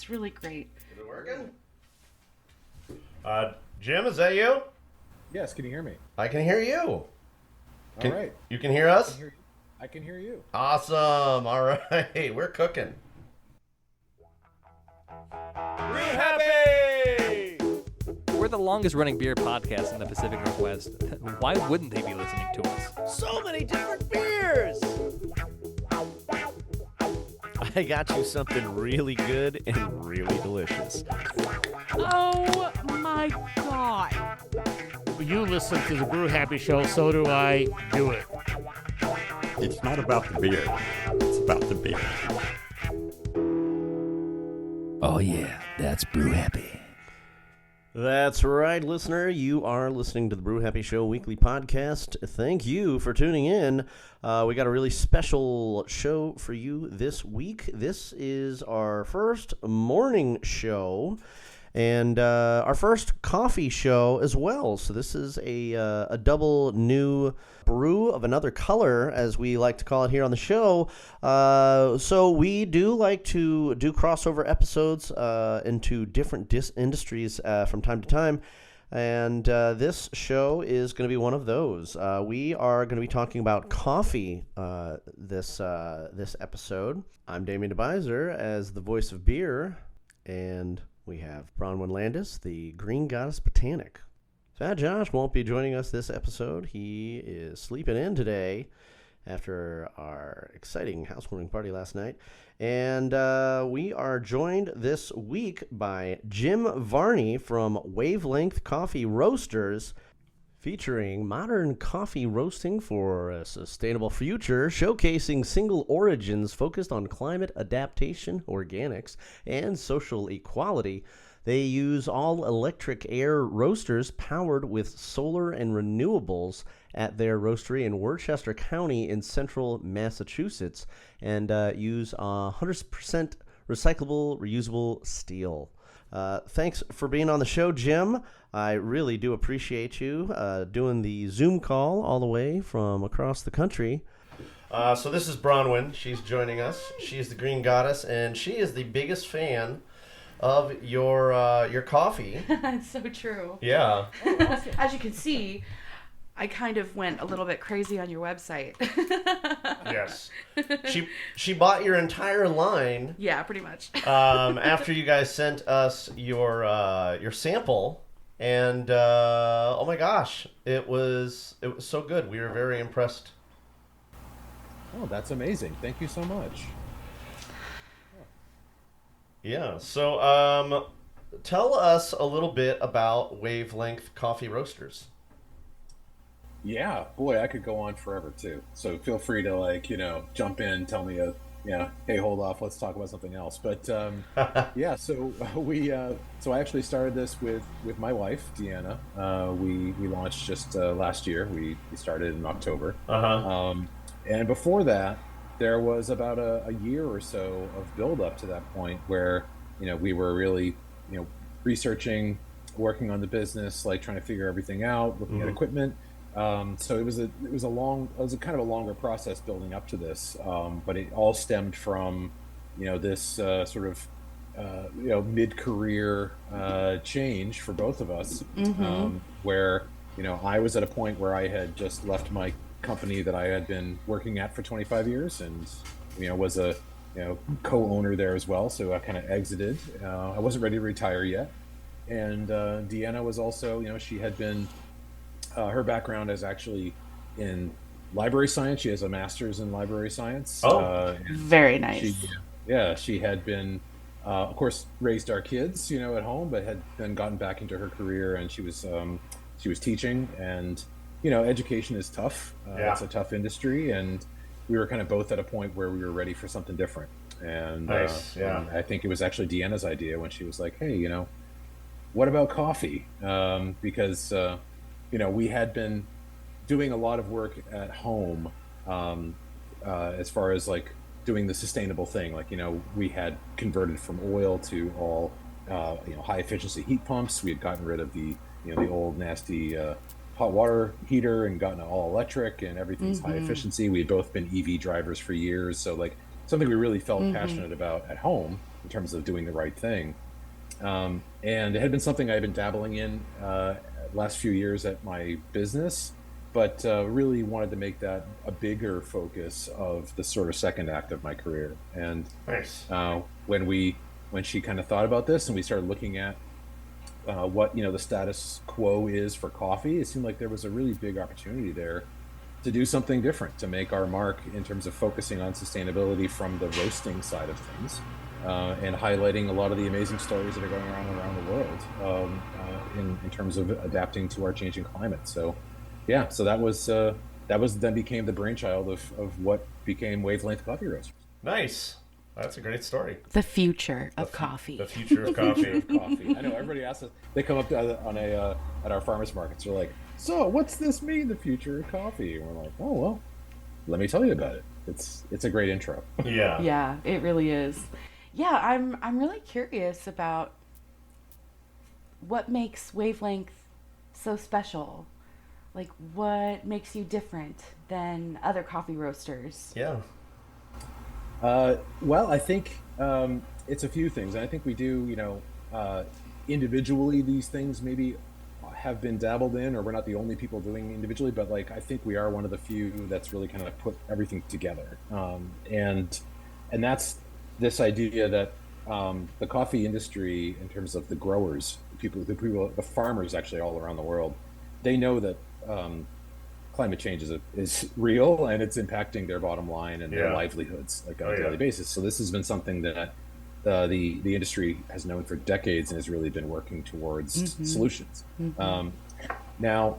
It's really great. Is it working? Jim, is that you? Yes, can you hear me? I can hear you. All right. You can hear us? I can hear you. Awesome. All right. We're cooking. Brew Happy! We're the longest running beer podcast in the Pacific Northwest. Why wouldn't they be listening to us? So many different beers! I got you something really good and really delicious. Oh my god. You listen to the Brew Happy show, so do I. Do it. It's not about the beer. It's about the beer. Oh yeah, that's Brew Happy. That's right, listener. You are listening to the Brew Happy Show weekly podcast. Thank you for tuning in. We got a really special show for you this week. This is our first morning show and our first coffee show as well. So this is a double new brew of another color, as we like to call it here on the show. So we do like to do crossover episodes into different industries from time to time. And this show is going to be one of those. We are going to be talking about coffee this episode. I'm Damian as the voice of beer, and we have Bronwyn Landis, the Green Goddess Botanic. Fat Josh won't be joining us this episode. He is sleeping in today after our exciting housewarming party last night. And we are joined this week by Jim Varney from Wavelength Coffee Roasters, featuring modern coffee roasting for a sustainable future, showcasing single origins focused on climate adaptation, organics, and social equality. They use all-electric air roasters powered with solar and renewables at their roastery in Worcester County in central Massachusetts, and use 100% recyclable, reusable steel. Thanks for being on the show, Jim. I really do appreciate you doing the Zoom call all the way from across the country. So this is Bronwyn. She's joining us. She is the Green Goddess, and she is the biggest fan of your coffee. That's so true. Yeah. As you can see, I kind of went a little bit crazy on your website. Yes. She bought your entire line. Yeah, pretty much. After you guys sent us your sample, and oh my gosh, it was so good. We were very impressed. Oh, that's amazing. Thank you so much. Yeah. So tell us a little bit about Wavelength Coffee Roasters. Yeah, boy, I could go on forever too. So feel free to jump in, tell me hey, hold off, let's talk about something else. But yeah, so so I actually started this with my wife, Deanna. We launched just last year. We started in October. And before that, there was about a year or so of build up to that point where, we were really, researching, working on the business, like trying to figure everything out, looking at equipment. So it was a kind of a longer process building up to this. But it all stemmed from, this sort of, mid-career change for both of us, where, I was at a point where I had just left my company that I had been working at for 25 years and, was a, co-owner there as well. So I kind of exited. I wasn't ready to retire yet. And Deanna was also, she had been, her background is actually in library science. She has a master's in library science. Very nice. She had been, of course, raised our kids, at home, but had then gotten back into her career, and she was teaching. And education is tough. It's a tough industry, and we were kind of both at a point where we were ready for something different. And nice. And I think it was actually Deanna's idea when she was like, "Hey, what about coffee?" Because we had been doing a lot of work at home as far as like doing the sustainable thing. Like, we had converted from oil to all, high efficiency heat pumps. We had gotten rid of the old nasty hot water heater and gotten all electric, and everything's high efficiency. We had both been EV drivers for years. So like something we really felt passionate about at home. in terms of doing the right thing. And it had been something I had been dabbling in last few years at my business, but really wanted to make that a bigger focus of the sort of second act of my career. And Nice. when she kind of thought about this and we started looking at what the status quo is for coffee, it seemed like there was a really big opportunity there to do something different, to make our mark in terms of focusing on sustainability from the roasting side of things, and highlighting a lot of the amazing stories that are going on around the world in terms of adapting to our changing climate. So yeah, so that was then became the brainchild of what became Wavelength Coffee Roasters. Nice. That's a great story. The future of coffee. The future of coffee. Coffee. I know everybody asks us. They come up to, at our farmers markets. They're like, "So, what's this mean? The future of coffee?" And we're like, "Oh well, let me tell you about it. It's a great intro." Yeah. Yeah, it really is. Yeah, I'm really curious about what makes Wavelength so special. Like, what makes you different than other coffee roasters? Yeah. Well, I think it's a few things. I think we do, individually, these things maybe have been dabbled in, or we're not the only people doing individually, but like, I think we are one of the few that's really kind of put everything together. And that's this idea that the coffee industry, in terms of the growers, the farmers actually all around the world, they know that climate change is real and it's impacting their bottom line and their livelihoods on a daily basis. So this has been something that the industry has known for decades and has really been working towards solutions. Now,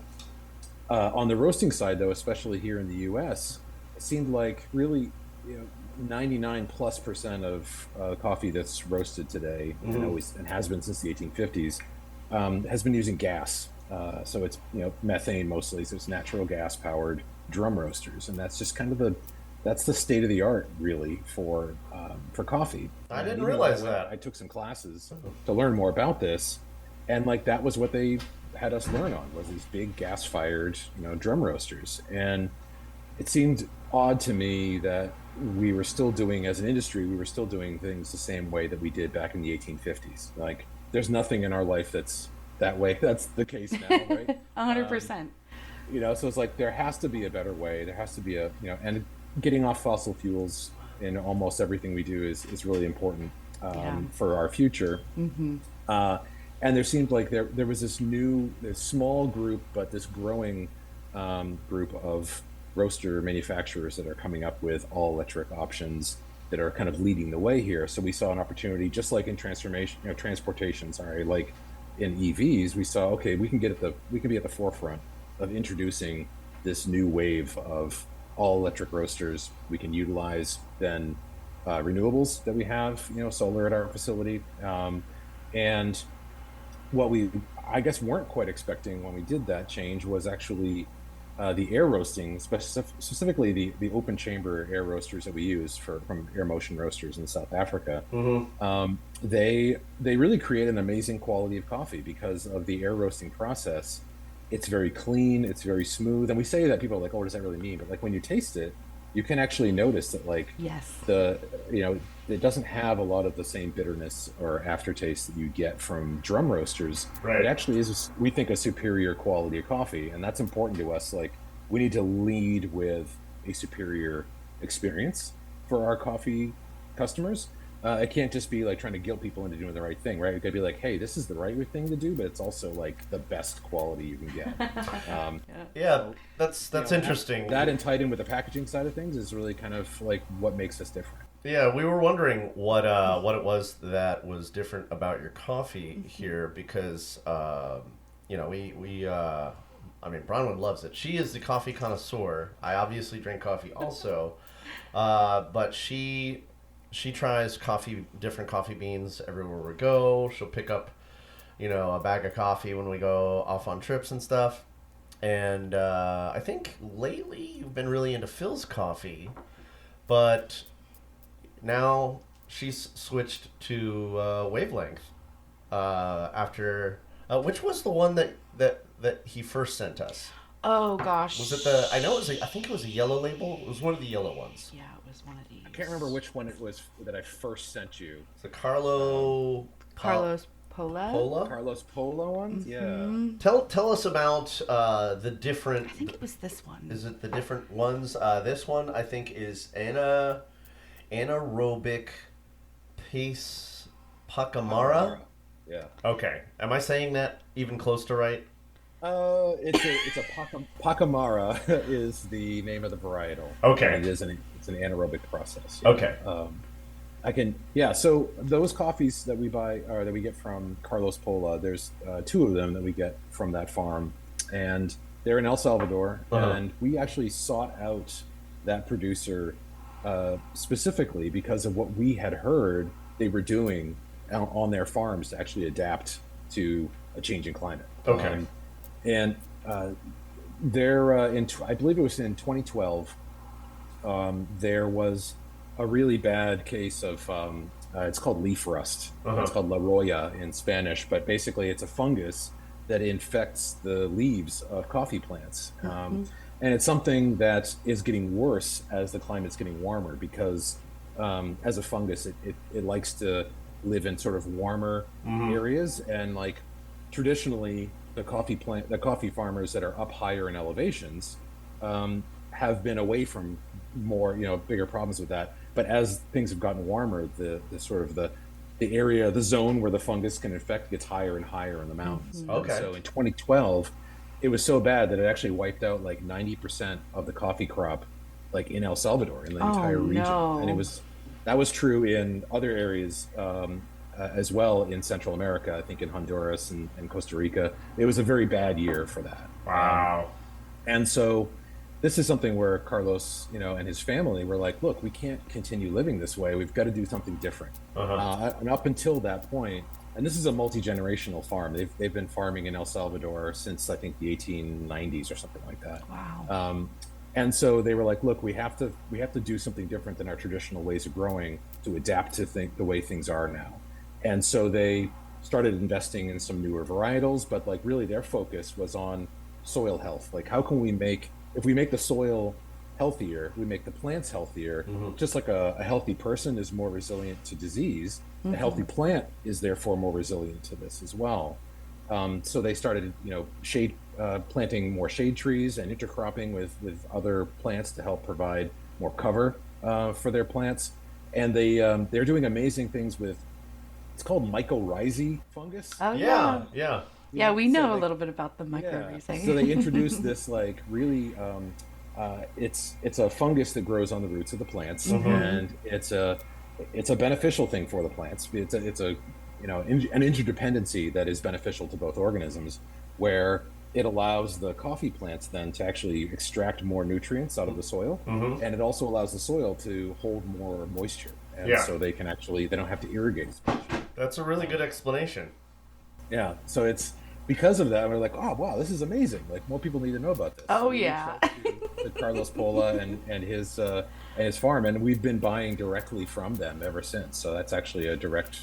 on the roasting side, though, especially here in the U.S., it seemed like really 99+% of coffee that's roasted today, and has been since the 1850s, has been using gas. So it's methane mostly, so it's natural gas powered drum roasters, and that's just kind of that's the state of the art really for coffee. I didn't realize that. I took some classes to learn more about this, and like that was what they had us learn on, was these big gas fired drum roasters. And it seemed odd to me that we were still doing, as an industry, we were still doing things the same way that we did back in the 1850s. Like there's nothing in our life that's that way. That's the case now, right? 100%. So it's like there has to be a better way. There has to be and getting off fossil fuels in almost everything we do is really important for our future. And there seemed like there was this small group, but this growing group of roaster manufacturers that are coming up with all electric options that are kind of leading the way here. So we saw an opportunity, just like in transportation, like in EVs, we saw, okay, we can be at the forefront of introducing this new wave of all electric roasters. We can utilize then renewables that we have, solar at our facility, and what we, I guess, weren't quite expecting when we did that change was actually the air roasting, specifically the open chamber air roasters that we use from Air Motion Roasters in South Africa. They really create an amazing quality of coffee because of the air roasting process. It's very clean, it's very smooth, and we say that, people are like, "Oh, what does that really mean?" But like when you taste it, you can actually notice that it doesn't have a lot of the same bitterness or aftertaste that you get from drum roasters. Right. It actually is, we think, a superior quality of coffee, and that's important to us. Like, we need to lead with a superior experience for our coffee customers. It can't just be like trying to guilt people into doing the right thing, right? It could be like, hey, this is the right thing to do, but it's also like the best quality you can get. That's interesting. That and tied in with the packaging side of things is really kind of like what makes us different. Yeah, we were wondering what it was that was different about your coffee here, because Bronwyn loves it. She is the coffee connoisseur. I obviously drink coffee also, but she tries different coffee beans everywhere we go. She'll pick up, a bag of coffee when we go off on trips and stuff. And I think lately you've been really into Phil's coffee, but now she's switched to Wavelength after which was the one that he first sent us? Oh gosh. Was it I think it was a yellow label. It was one of the yellow ones. Yeah, it was one of these. I can't remember which one it was that I first sent you. The Carlos Pola. Pola. Carlos Polo ones? Mm-hmm. Yeah. Tell us about the different. I think it was this one. Is it the different ones? This one I think is anaerobic pace Pacamara. Yeah. Okay. Am I saying that even close to right? It's a Pacamara is the name of the varietal. Okay. And it's an anaerobic process. Okay. So those coffees that we buy or that we get from Carlos Pola, there's 2 of them that we get from that farm, and they're in El Salvador. And we actually sought out that producer specifically because of what we had heard they were doing on their farms to actually adapt to a changing climate. Okay. And there, I believe it was in 2012, there was a really bad case of, it's called leaf rust. It's called La Roya in Spanish, but basically it's a fungus that infects the leaves of coffee plants. And it's something that is getting worse as the climate's getting warmer because as a fungus, it likes to live in sort of warmer areas. And like traditionally, the coffee farmers that are up higher in elevations have been away from more, bigger problems with that. But as things have gotten warmer, the area, the zone where the fungus can infect gets higher and higher in the mountains. Okay. So in 2012, it was so bad that it actually wiped out like 90% of the coffee crop, like in El Salvador, in the entire region. No. And that was true in other areas as well in Central America. I think in Honduras and Costa Rica, it was a very bad year for that. Wow. And so this is something where Carlos, and his family were like, look, we can't continue living this way. We've got to do something different. And up until that point, and this is a multi-generational farm. They've been farming in El Salvador since I think the 1890s or something like that. Wow. And so they were like, look, we have to do something different than our traditional ways of growing to adapt to the way things are now. And so they started investing in some newer varietals, but like really their focus was on soil health. Like how can if we make the soil healthier, we make the plants healthier. Just like a healthy person is more resilient to disease, a healthy plant is therefore more resilient to this as well. So they started, planting more shade trees and intercropping with other plants to help provide more cover for their plants. And they're doing amazing things with, it's called mycorrhizae fungus. Oh Yeah. Yeah, we know So a little bit about the mycorrhizae. So they introduced this like really, it's a fungus that grows on the roots of the plants, and it's a beneficial thing for the plants. It's an interdependency that is beneficial to both organisms, where it allows the coffee plants then to actually extract more nutrients out of the soil, and it also allows the soil to hold more moisture, and so they don't have to irrigate as much. That's a really good explanation. Yeah, so it's because of that we're like, oh wow, this is amazing. Like more people need to know about this. Oh, So we yeah. reached out to Carlos Pola and his farm, and we've been buying directly from them ever since. So that's actually a direct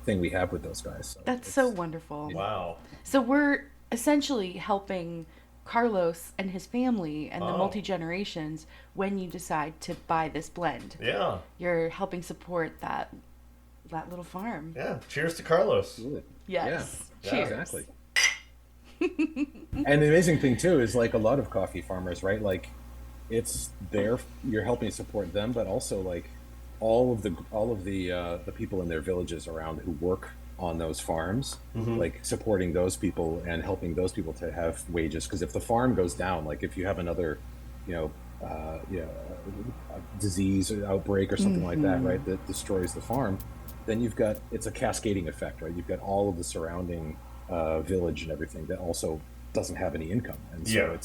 thing we have with those guys. So That's so wonderful. Wow. So we're essentially helping Carlos and his family and the multi-generations when you decide to buy this blend. Yeah. You're helping support that little farm. Yeah. Cheers to Carlos. Absolutely. Yes. Yeah, Cheers. exactly. And the amazing thing too is like a lot of coffee farmers, right? Like you're helping support them, but also like all of the people in their villages around who work on those farms, like supporting those people and helping those people to have wages. Because if the farm goes down, like if you have another, a disease or outbreak or something like that, right, that destroys the farm, then it's a cascading effect, right? You've got all of the surrounding village and everything that also doesn't have any income, and so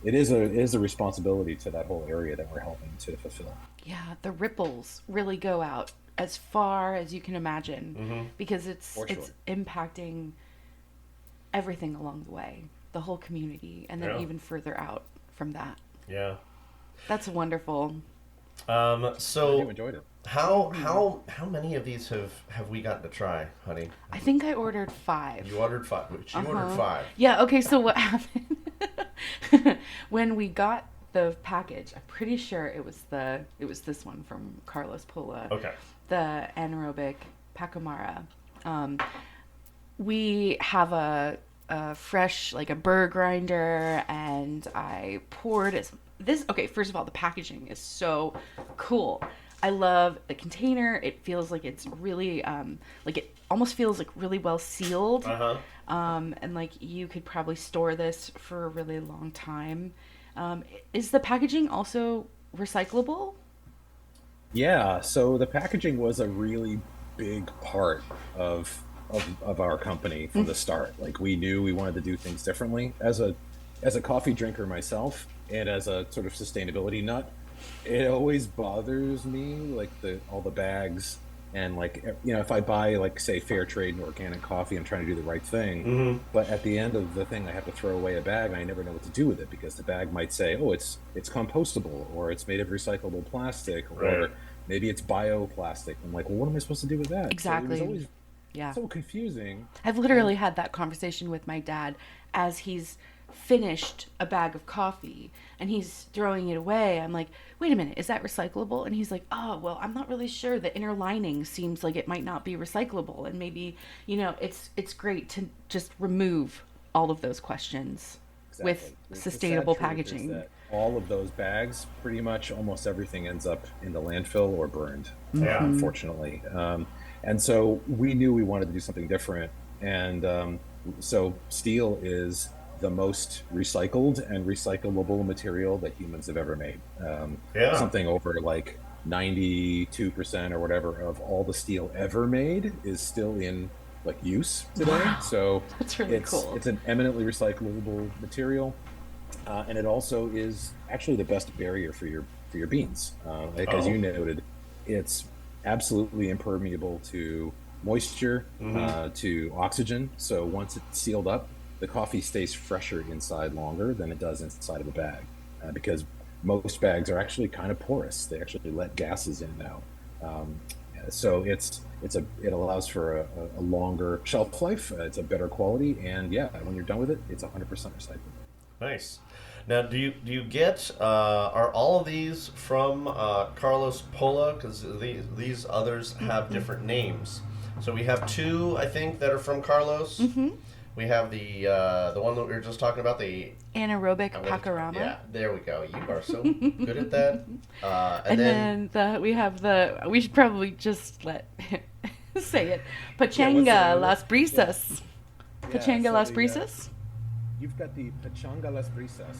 it is a responsibility to that whole area that we're helping to fulfill. Yeah, the ripples really go out as far as you can imagine, because it's impacting everything along the way, the whole community, and then even further out from that. Yeah. That's wonderful. So you enjoyed it. How many of these have we gotten to try, honey? I think I ordered 5. You ordered 5. She ordered 5. Yeah, okay, so what happened? When we got the package, I'm pretty sure it was this one from Carlos Pola. Okay. The anaerobic Pacamara. We have a fresh, like a burr grinder, and I poured this. Okay, first of all, the packaging is so cool. I love the container. It feels like it's really, like it almost feels like really well sealed. And like you could probably store this for a really long time. Is the packaging also recyclable? Yeah, so the packaging was a really big part of our company from the start. Like we knew we wanted to do things differently. As a coffee drinker myself, and as a sort of sustainability nut, it always bothers me, like all the bags, and like, you know, if I buy, like, say, fair trade and organic coffee, I'm trying to do the right thing, but at the end of the thing I have to throw away a bag, and I never know what to do with it, because the bag might say, oh, it's compostable, or it's made of recyclable plastic, or maybe it's bioplastic. I'm like, well, what am I supposed to do with that? Exactly. So it was always Yeah. so confusing. I've literally had that conversation with my dad as he's finished a bag of coffee and he's throwing it away. I'm like, wait a minute, is that recyclable? And he's like, oh, well, I'm not really sure. The inner lining seems like it might not be recyclable. And maybe, you know, it's great to just remove all of those questions with sustainable packaging. That all of those bags, pretty much almost everything ends up in the landfill or burned, unfortunately. And so we knew we wanted to do something different. And so steel is the most recycled and recyclable material that humans have ever made. Something over like 92% or whatever of all the steel ever made is still in like use today. Wow. So that's really cool. It's an eminently recyclable material. And it also is actually the best barrier for your beans. As you noted, it's absolutely impermeable to moisture, to oxygen. So once it's sealed up, the coffee stays fresher inside longer than it does inside of a bag, because most bags are actually kind of porous. They actually let gases in and out. So it allows for a longer shelf life. It's a better quality, and when you're done with it, it's 100% recyclable. Nice. Now, do you get are all of these from Carlos Pola? Because these others have different names. So we have 2, I think, that are from Carlos. We have the one that we were just talking about, the anaerobic Pacamara. Yeah, there we go. You are so good at that. And then we should probably just let say it. Pachanga Las Brisas. Pachanga Las Brisas. You've got the Pachanga Las Brisas.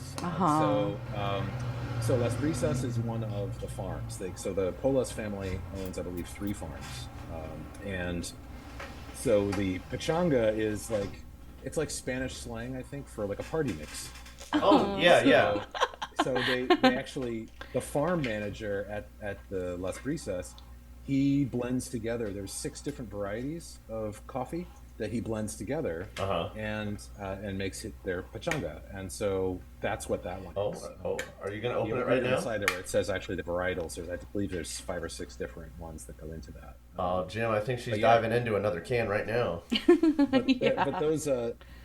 So Las Brisas is one of the farms. So the Polas family owns, I believe, 3 farms. And so the Pachanga is it's like Spanish slang, I think, for like a party mix. So they actually, the farm manager at the Las Brisas, he blends together, there's 6 different varieties of coffee that he blends together and makes it their pachanga, and so that's what that one is. Are you going to open it right now? Inside there, where it says actually the varietals. I believe there's 5 or 6 different ones that go into that. Jim, I think she's diving into another can right now. But those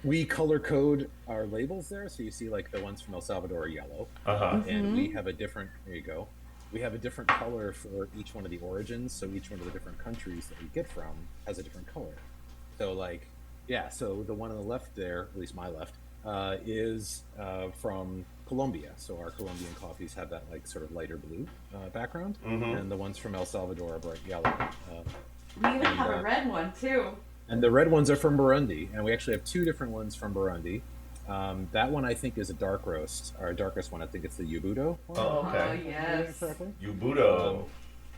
we color code our labels there, so you see like the ones from El Salvador are yellow, and we have a different. There you go. We have a different color for each one of the origins, so each one of the different countries that we get from has a different color. So so the one on the left there, at least my left, is from Colombia. So our Colombian coffees have that like sort of lighter blue background, and the ones from El Salvador are bright yellow. We even have a red one too. And the red ones are from Burundi, and we actually have 2 different ones from Burundi. That one I think is a dark roast. Our darkest one, I think it's the Yubudo. Oh, okay. Oh, yes. Yubudo.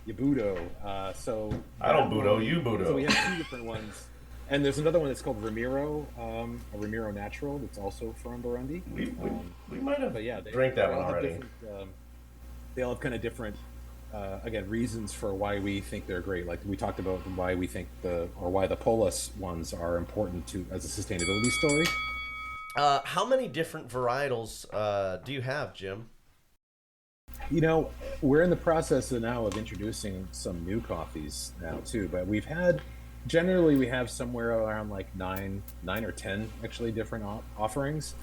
Yubudo. So I don't budo, you budo. So we have 2 different ones. And there's another one that's called Ramiro, a Ramiro Natural, that's also from Burundi. We might have drank that one already. They all have kind of different, again, reasons for why we think they're great. Like we talked about why we think why the Polis ones are important as a sustainability story. How many different varietals do you have, Jim? You know, we're in the process now of introducing some new coffees now too, but generally we have somewhere around like nine or 10 actually different offerings.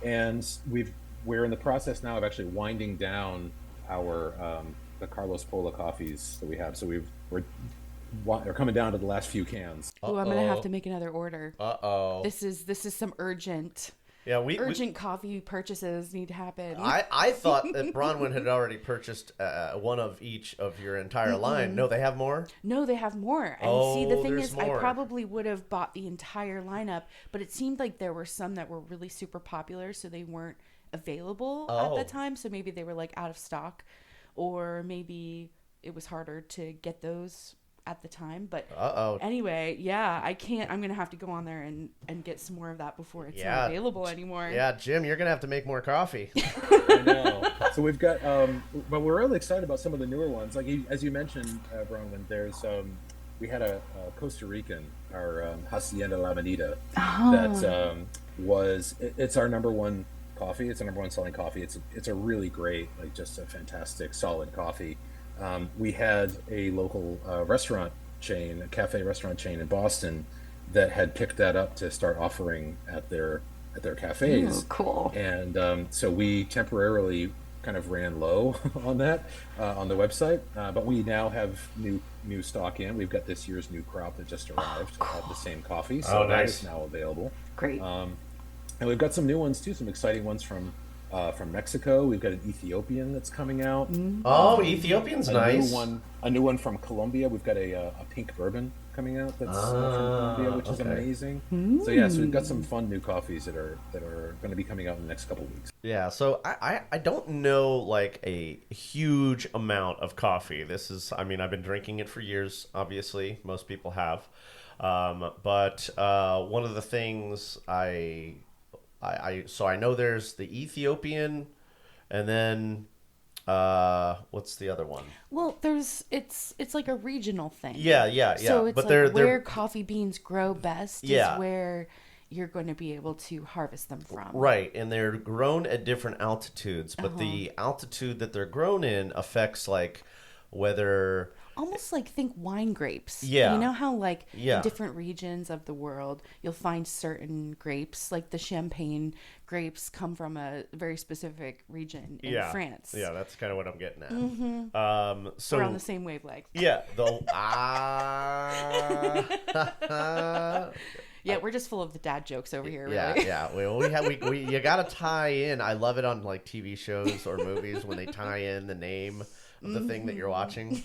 And we're in the process now of actually winding down our the Carlos Pola coffees that we have. So we're coming down to the last few cans. Oh, I'm gonna have to make another order. Uh-oh. This is some urgent coffee purchases need to happen. I thought that Bronwyn had already purchased one of each of your entire line. No, they have more? No, they have more. And see, the thing there's is, more. I probably would have bought the entire lineup, but it seemed like there were some that were really super popular, so they weren't available at the time. So maybe they were like out of stock, or maybe it was harder to get those at the time. But anyway, yeah, I can't. I'm gonna have to go on there and get some more of that before it's not available anymore. Yeah, Jim, you're gonna have to make more coffee. I know. So we've got, but we're really excited about some of the newer ones. Like as you mentioned, Bronwyn, there's we had a Costa Rican, our Hacienda La Avenida, that it's our number one coffee. It's our number one selling coffee. It's a really great, like just a fantastic, solid coffee. We had a local restaurant chain, a cafe restaurant chain in Boston, that had picked that up to start offering at their cafes. Ooh, cool. And so we temporarily kind of ran low on that on the website, but we now have new stock in. We've got this year's new crop that just arrived of the same coffee, so that is now available. Great. And we've got some new ones too, some exciting ones from Mexico. We've got an Ethiopian that's coming out. Oh, Ethiopian's nice. A new one from Colombia. We've got a pink bourbon coming out that's from Colombia, which is amazing. So we've got some fun new coffees that are going to be coming out in the next couple of weeks. Yeah, so I don't know like a huge amount of coffee. This is, I mean, I've been drinking it for years, obviously. Most people have. But one of the things so I know there's the Ethiopian, and then what's the other one? Well, it's like a regional thing. Yeah. So it's but like where coffee beans grow best is where you're going to be able to harvest them from. Right, and they're grown at different altitudes, but the altitude that they're grown in affects like whether... Almost like think wine grapes. Yeah. You know how like in different regions of the world, you'll find certain grapes, like the Champagne grapes come from a very specific region in France. Yeah, that's kind of what I'm getting at. So we're on the same wavelength. Yeah. Yeah, we're just full of the dad jokes over here, really. Yeah. We you gotta tie in. I love it on like TV shows or movies when they tie in the name of the thing that you're watching.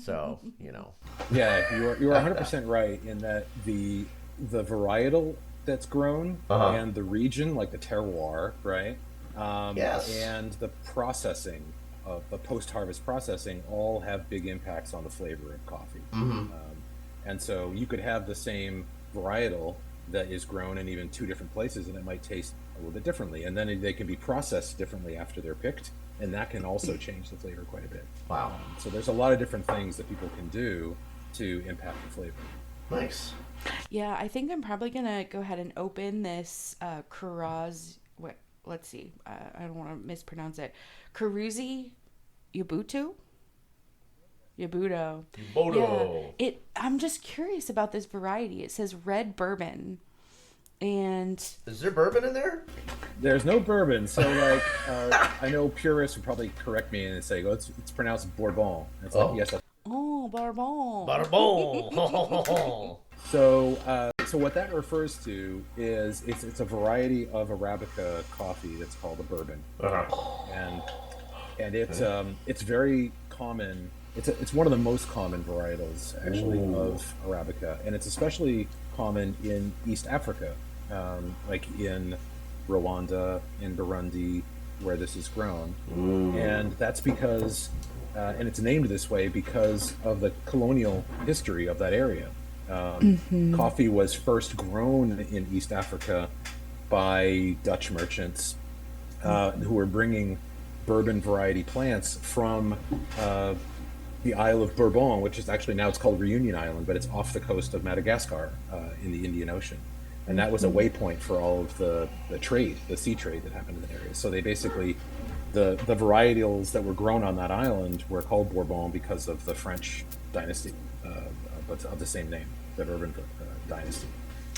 So, you know. Yeah, you are 100% right in that the varietal that's grown and the region, like the terroir, right? Yes. And the processing of the post-harvest processing all have big impacts on the flavor of coffee. And so you could have the same varietal that is grown in even two different places and it might taste a little bit differently. And then they can be processed differently after they're picked. And that can also change the flavor quite a bit. Wow. So there's a lot of different things that people can do to impact the flavor. Nice. Yeah, I think I'm probably going to go ahead and open this let's see. I don't want to mispronounce it. Kuruzi Yabuto. Yeah, I'm just curious about this variety. It says red bourbon. And is there bourbon in there? There's no bourbon. So like I know purists would probably correct me and say, it's pronounced Bourbon. It's like, yes. Bourbon. Bourbon. So what that refers to is it's a variety of Arabica coffee that's called a bourbon. And it's very common. It's one of the most common varietals actually of Arabica, and it's especially common in East Africa, like in Rwanda, in Burundi, where this is grown. And that's because, and it's named this way because of the colonial history of that area. Coffee was first grown in East Africa by Dutch merchants who were bringing bourbon variety plants from the Isle of Bourbon, which is actually now it's called Reunion Island, but it's off the coast of Madagascar in the Indian Ocean. And that was a waypoint for all of the trade, the sea trade that happened in the area. So they basically the varietals that were grown on that island were called Bourbon because of the French dynasty, but of the same name, the Bourbon dynasty.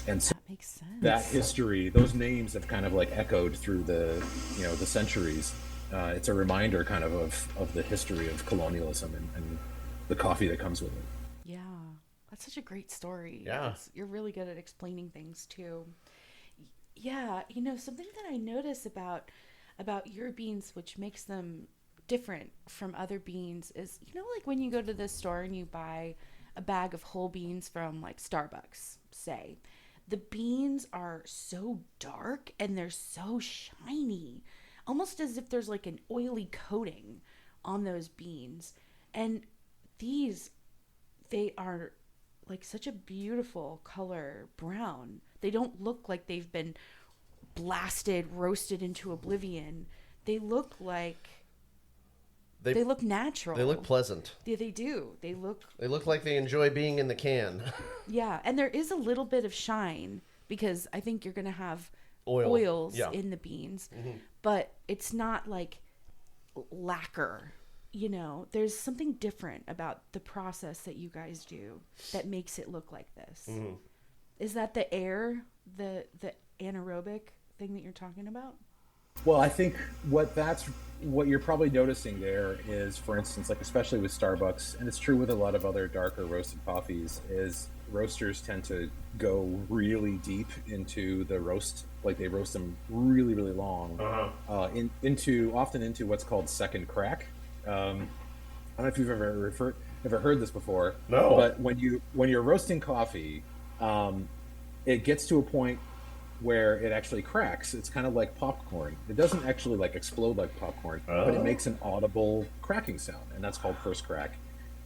And so That makes sense. that history, those names have kind of like echoed through the centuries. It's a reminder kind of the history of colonialism and the coffee that comes with it. Yeah, that's such a great story. Yeah. You're really good at explaining things too. Yeah, something that I notice about your beans, which makes them different from other beans, is like when you go to the store and you buy a bag of whole beans from like Starbucks, say, the beans are so dark and they're so shiny, almost as if there's like an oily coating on those beans. And they are like such a beautiful color brown. They don't look like they've been blasted, roasted into oblivion. They look like they look natural. They look pleasant. Yeah, they do. They look like they enjoy being in the can. Yeah, and there is a little bit of shine because I think you're going to have oils in the beans, but it's not like lacquer. There's something different about the process that you guys do that makes it look like this. Is that the air, the anaerobic thing that you're talking about? Well, I think what you're probably noticing there is, for instance, like especially with Starbucks, and it's true with a lot of other darker roasted coffees, is roasters tend to go really deep into the roast, like they roast them really, really long, often into what's called second crack. I don't know if you've ever heard this before. No. But when you're roasting coffee, it gets to a point where it actually cracks. It's kind of like popcorn. It doesn't actually like explode like popcorn, but it makes an audible cracking sound, and that's called first crack.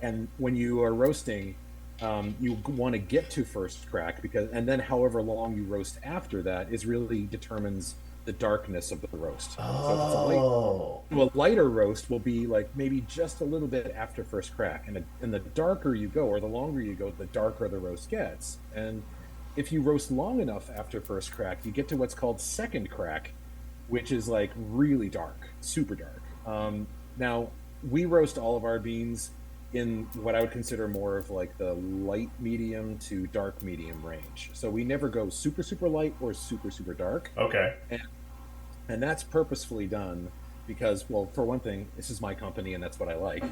And when you are roasting, you want to get to first crack and then however long you roast after that is really determines the darkness of the roast. So a lighter roast will be like maybe just a little bit after first crack, and the darker you go or the longer you go, the darker the roast gets. And if you roast long enough after first crack, you get to what's called second crack, which is like really dark, super dark. Now, we roast all of our beans in what I would consider more of like the light medium to dark medium range. So we never go super, super light or super, super dark. Okay. And that's purposefully done because, well, for one thing, this is my company and that's what I like.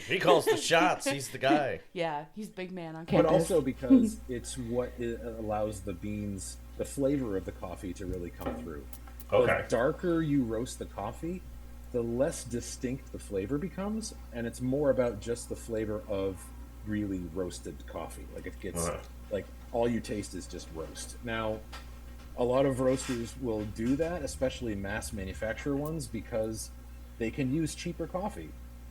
He calls the shots. He's the guy. Yeah, he's big man on campus. But also because it's what it allows the beans, the flavor of the coffee to really come through. Okay. The darker you roast the coffee, the less distinct the flavor becomes, and it's more about just the flavor of really roasted coffee. Like it gets, like all you taste is just roast. Now, a lot of roasters will do that, especially mass manufacturer ones, because they can use cheaper coffee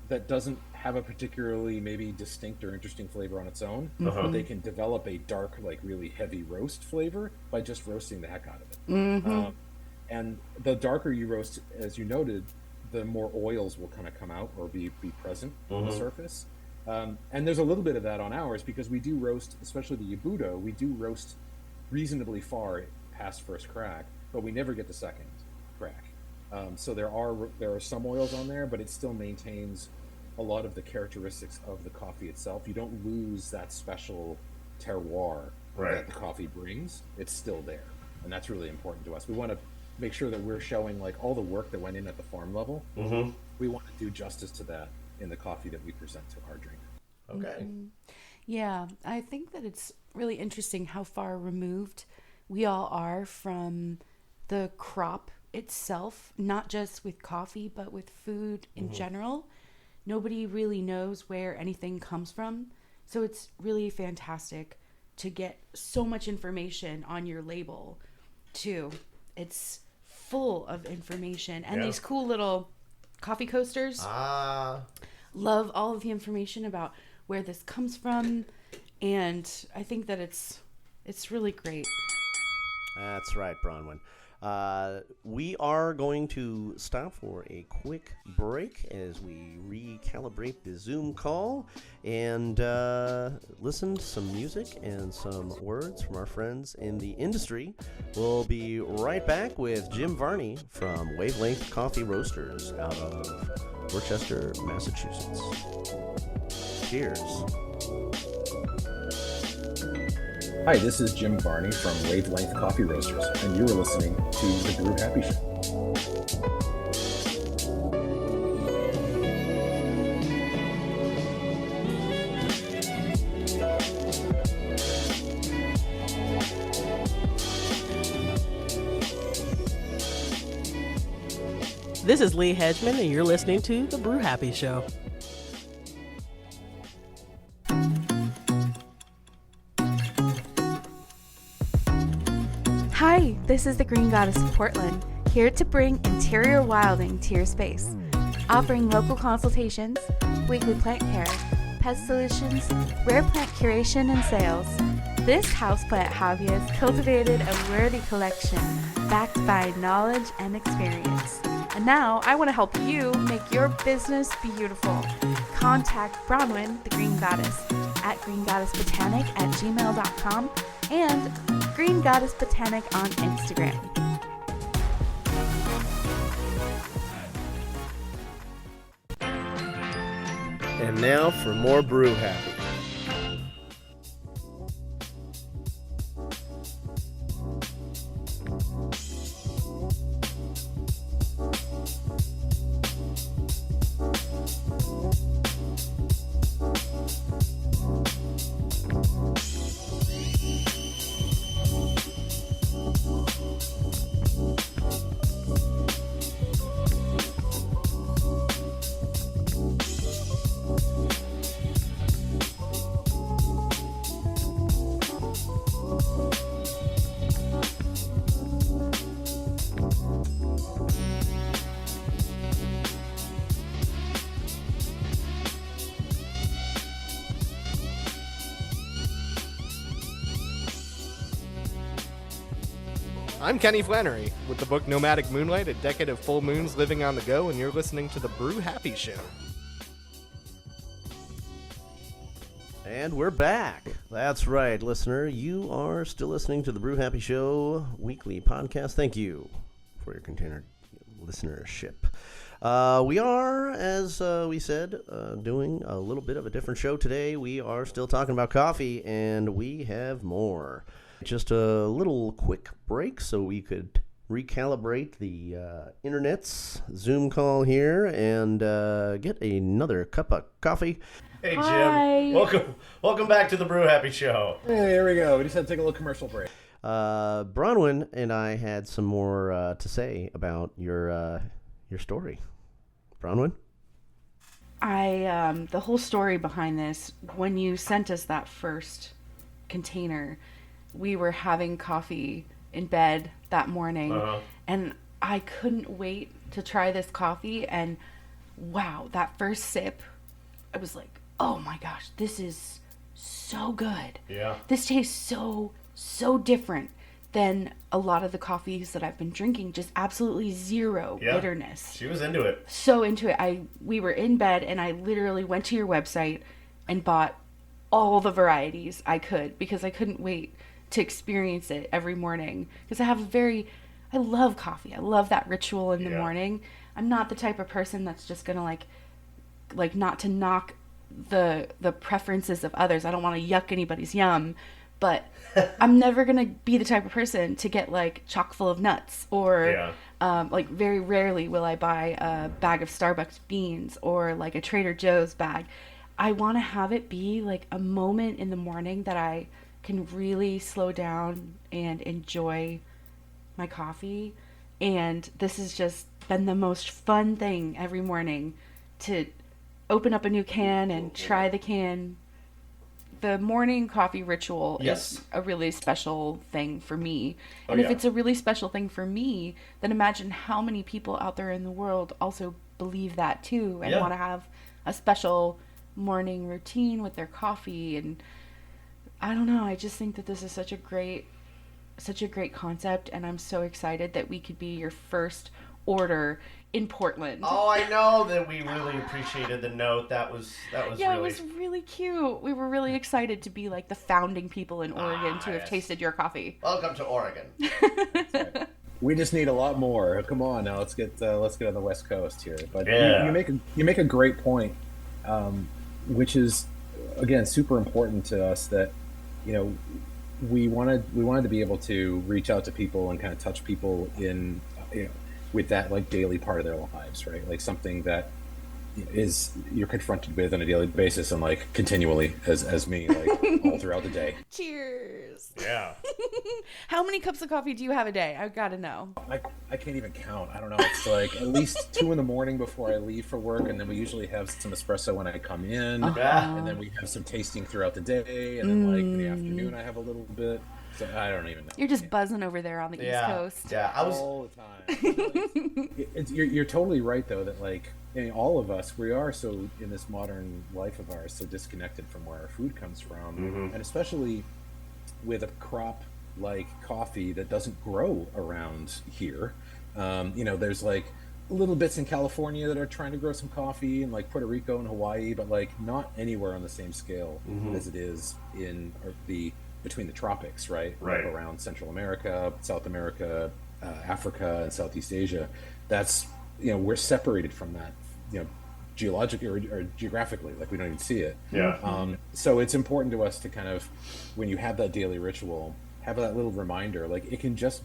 that doesn't have a particularly maybe distinct or interesting flavor on its own, but they can develop a dark, like really heavy roast flavor by just roasting the heck out of it. And the darker you roast, as you noted, the more oils will kind of come out or be present on the surface. And there's a little bit of that on ours because we do roast, especially the Yabuto, we do roast reasonably far past first crack, but we never get the second crack. So there are some oils on there, but it still maintains a lot of the characteristics of the coffee itself. You don't lose that special terroir that the coffee brings. It's still there, and that's really important to us. We want to make sure that we're showing like all the work that went in at the farm level. We want to do justice to that in the coffee that we present to our drink. Okay. Yeah, I think that it's really interesting how far removed we all are from the crop itself, not just with coffee, but with food in general. Nobody really knows where anything comes from. So it's really fantastic to get so much information on your label too. It's full of information. And these cool little coffee coasters. Love all of the information about where this comes from. And I think that it's really great. That's right, Bronwyn. We are going to stop for a quick break as we recalibrate the Zoom call and listen to some music and some words from our friends in the industry. We'll be right back with Jim Varney from Wavelength Coffee Roasters out of Worcester, Massachusetts. Cheers. Hi, this is Jim Varney from Wavelength Coffee Roasters, and you are listening to the Brew Happy Show. This is Lee Hedgeman, and you're listening to the Brew Happy Show. Hi, this is the Green Goddess of Portland, here to bring interior wilding to your space. Offering local consultations, weekly plant care, pest solutions, rare plant curation and sales. This houseplant hobbyist cultivated a worthy collection backed by knowledge and experience. And now I want to help you make your business beautiful. Contact Bronwyn, the Green Goddess, at greengoddessbotanic@gmail.com and Green Goddess Botanic on Instagram. And now for more Brew Happy. I'm Kenny Flannery with the book Nomadic Moonlight, A Decade of Full Moons Living on the Go, and you're listening to the Brew Happy Show. And we're back. That's right, listener. You are still listening to the Brew Happy Show weekly podcast. Thank you for your continued listenership. We are, as we said, doing a little bit of a different show today. We are still talking about coffee, and we have more. Just a little quick break so we could recalibrate the internet's Zoom call here and get another cup of coffee. Hey, Jim. Hi. Welcome back to the Brew Happy Show. Hey, here we go. We just had to take a little commercial break. Bronwyn and I had some more to say about your story. Bronwyn? The whole story behind this, when you sent us that first container, we were having coffee in bed that morning, and I couldn't wait to try this coffee. And wow, that first sip, I was like, oh my gosh, this is so good. Yeah. This tastes so different than a lot of the coffees that I've been drinking. Just absolutely zero bitterness. She was into it. So into it. We were in bed, and I literally went to your website and bought all the varieties I could, because I couldn't wait to experience it every morning, because I love coffee. I love that ritual in the morning. I'm not the type of person that's just gonna like not to knock the preferences of others. I don't want to yuck anybody's yum, but I'm never gonna be the type of person to get like chock full of nuts, or like very rarely will I buy a bag of Starbucks beans or like a Trader Joe's bag. I want to have it be like a moment in the morning that I can really slow down and enjoy my coffee. And this has just been the most fun thing every morning, to open up a new can and try the can. The morning coffee ritual is a really special thing for me. And if it's a really special thing for me, then imagine how many people out there in the world also believe that too, and want to have a special morning routine with their coffee. And I don't know, I just think that this is such a great such a great concept, and I'm so excited that we could be your first order in Portland. Oh, I know that we really appreciated the note. That was Yeah, really... it was really cute. We were really excited to be like the founding people in Oregon to have tasted your coffee. Welcome to Oregon. We just need a lot more. Come on now, let's get on the West Coast here. But yeah. you make a great point, which is again super important to us, that we wanted to be able to reach out to people and kind of touch people in with that like daily part of their lives, right? Like something that is you're confronted with on a daily basis and like continually as me, like all throughout the day. Cheers. Yeah. How many cups of coffee do you have a day? I've got to know. I can't even count. I don't know. It's like at least 2 a.m. before I leave for work, and then we usually have some espresso when I come in, and then we have some tasting throughout the day, and then like in the afternoon I have a little bit. So I don't even know. You're just buzzing over there on the East Coast. Yeah, all the time. You're totally right though, that like all of us, we are so in this modern life of ours so disconnected from where our food comes from, and especially with a crop like coffee that doesn't grow around here. There's like little bits in California that are trying to grow some coffee, and like Puerto Rico and Hawaii, but like not anywhere on the same scale as it is in between the tropics, right? Like around Central America, South America, Africa, and Southeast Asia. That's we're separated from that, geologically or geographically, like we don't even see it. So it's important to us to kind of, when you have that daily ritual, have that little reminder. Like it needs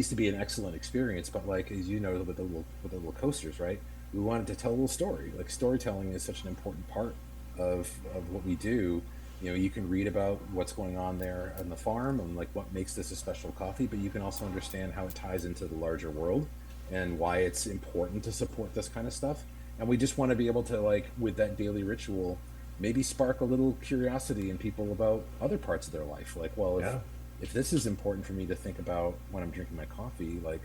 to be an excellent experience, but like as you know, with the little coasters, right? We wanted to tell a little story. Like storytelling is such an important part of what we do. You can read about what's going on there on the farm and like what makes this a special coffee, but you can also understand how it ties into the larger world and why it's important to support this kind of stuff. And we just want to be able to, like, with that daily ritual, maybe spark a little curiosity in people about other parts of their life. Like, well, if this is important for me to think about when I'm drinking my coffee, like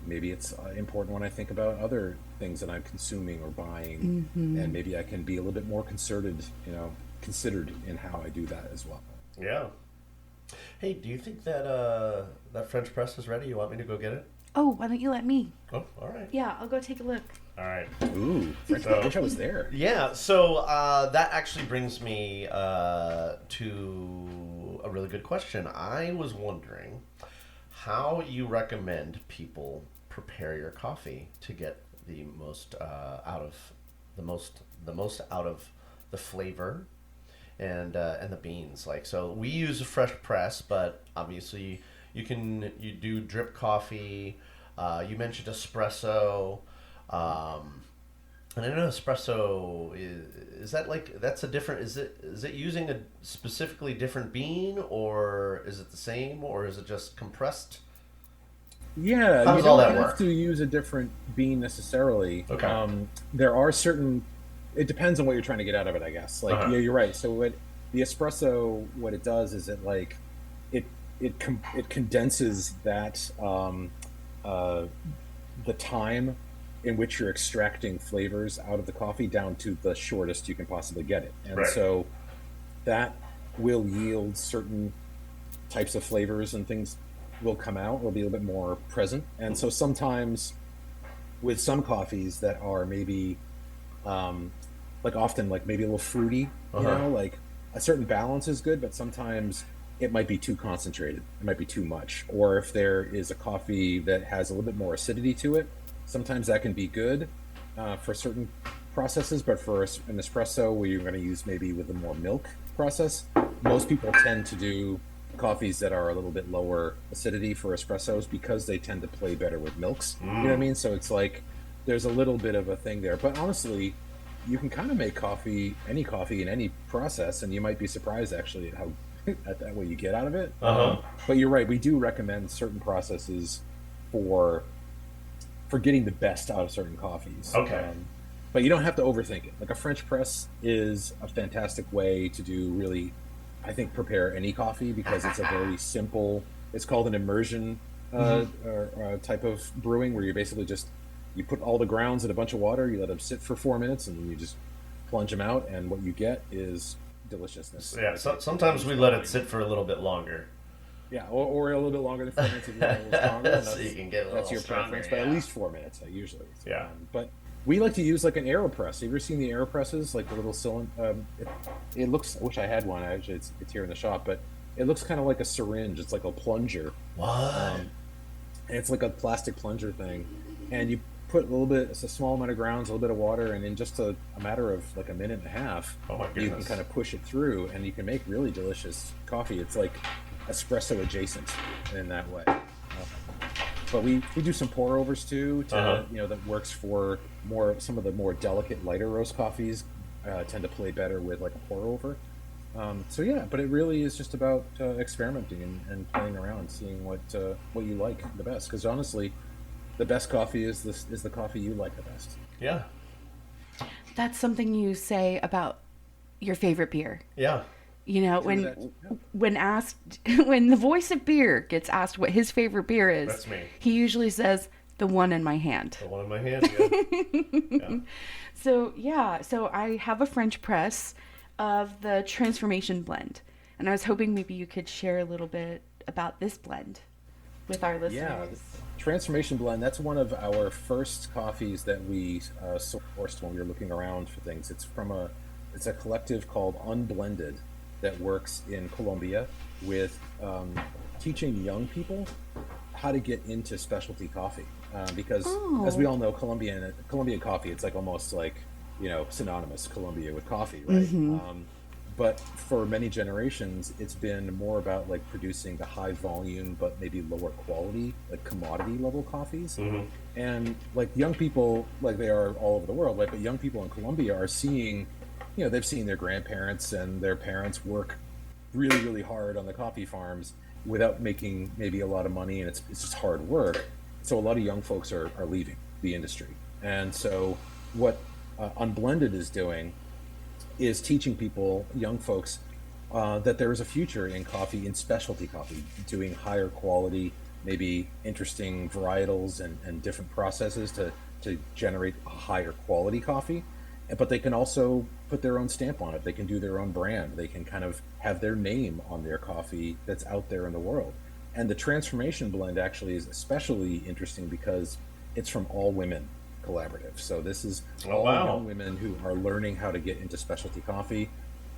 maybe it's important when I think about other things that I'm consuming or buying, and maybe I can be a little bit more considered in how I do that as well. Yeah. Hey, do you think that that French press is ready? You want me to go get it? Oh, why don't you let me? Oh, all right. Yeah, I'll go take a look. All right. Ooh, I wish I was there. Yeah, so that actually brings me to a really good question. I was wondering how you recommend people prepare your coffee to get the most out of the flavor and the beans. Like, so we use a fresh press, but obviously you do drip coffee. You mentioned espresso. And I know espresso is that like, that's a different, is it using a specifically different bean, or is it the same, or is it just compressed? Yeah, how does you all don't that have work? to use a different bean necessarily. Okay. There are certain, it depends on what you're trying to get out of it, I guess. Like, yeah, you're right. So the espresso, what it does is it like, it condenses that, the time in which you're extracting flavors out of the coffee down to the shortest you can possibly get it. And so that will yield certain types of flavors, and things will come out, will be a little bit more present. And so sometimes with some coffees that are maybe like often like maybe a little fruity, you know, like a certain balance is good, but sometimes it might be too concentrated, it might be too much. Or if there is a coffee that has a little bit more acidity to it, sometimes that can be good for certain processes, but for an espresso where you're going to use maybe with a more milk process, most people tend to do coffees that are a little bit lower acidity for espressos because they tend to play better with milks. You know what I mean? So it's like there's a little bit of a thing there. But honestly, you can kind of make any coffee in any process, and you might be surprised actually at how at what you get out of it. But you're right, we do recommend certain processes for getting the best out of certain coffees. But you don't have to overthink it. Like a French press is a fantastic way to do really, I think, prepare any coffee, because it's a very simple, it's called an immersion type of brewing, where you basically you put all the grounds in a bunch of water, you let them sit for 4 minutes, and then you just plunge them out, and what you get is deliciousness. Yeah, sometimes we let it sit for a little bit longer. Yeah, or a little bit longer than 4 minutes if you want a little stronger. And So you can get a that's little your stronger, preference, but yeah. at least 4 minutes usually. Yeah. But we like to use like an AeroPress. Have you ever seen the AeroPresses, like the little cylinder? It looks. I wish I had one. Actually, it's here in the shop, but it looks kind of like a syringe. It's like a plunger. What? And it's like a plastic plunger thing, and you put a little bit, it's a small amount of grounds, a little bit of water, and in just a matter of like a minute and a half, Oh my you can goodness. kind of push it through, and you can make really delicious coffee. It's like espresso adjacent in that way. But we do some pour overs too, that works for some of the more delicate, lighter roast coffees. Tend to play better with like a pour over. But it really is just about experimenting and playing around, seeing what you like the best. Because honestly, the best coffee is the coffee you like the best. Yeah. That's something you say about your favorite beer. Yeah. You know, when asked, when the voice of beer gets asked what his favorite beer is, That's me. he usually says, "The one in my hand." The one in my hand, yeah. So I have a French press of the Transformation blend, and I was hoping maybe you could share a little bit about this blend with our listeners. Yeah, Transformation blend. That's one of our first coffees that we sourced when we were looking around for things. It's a collective called Unblended that works in Colombia with teaching young people how to get into specialty coffee. Because as we all know, Colombian coffee, it's like almost like, synonymous Colombia with coffee, right? Mm-hmm. But for many generations, it's been more about like producing the high volume, but maybe lower quality, like commodity level coffees. Mm-hmm. And like young people, like they are all over the world, right? But young people in Colombia are seeing, they've seen their grandparents and their parents work really, really hard on the coffee farms without making maybe a lot of money, and it's just hard work. So a lot of young folks are leaving the industry. And so what Unblended is doing is teaching people, young folks, that there is a future in coffee, in specialty coffee, doing higher quality, maybe interesting varietals and different processes to generate a higher quality coffee. But they can also put their own stamp on it. They can do their own brand. They can kind of have their name on their coffee that's out there in the world. And the Transformation blend actually is especially interesting because it's from all women collaborative. So this is all young women who are learning how to get into specialty coffee.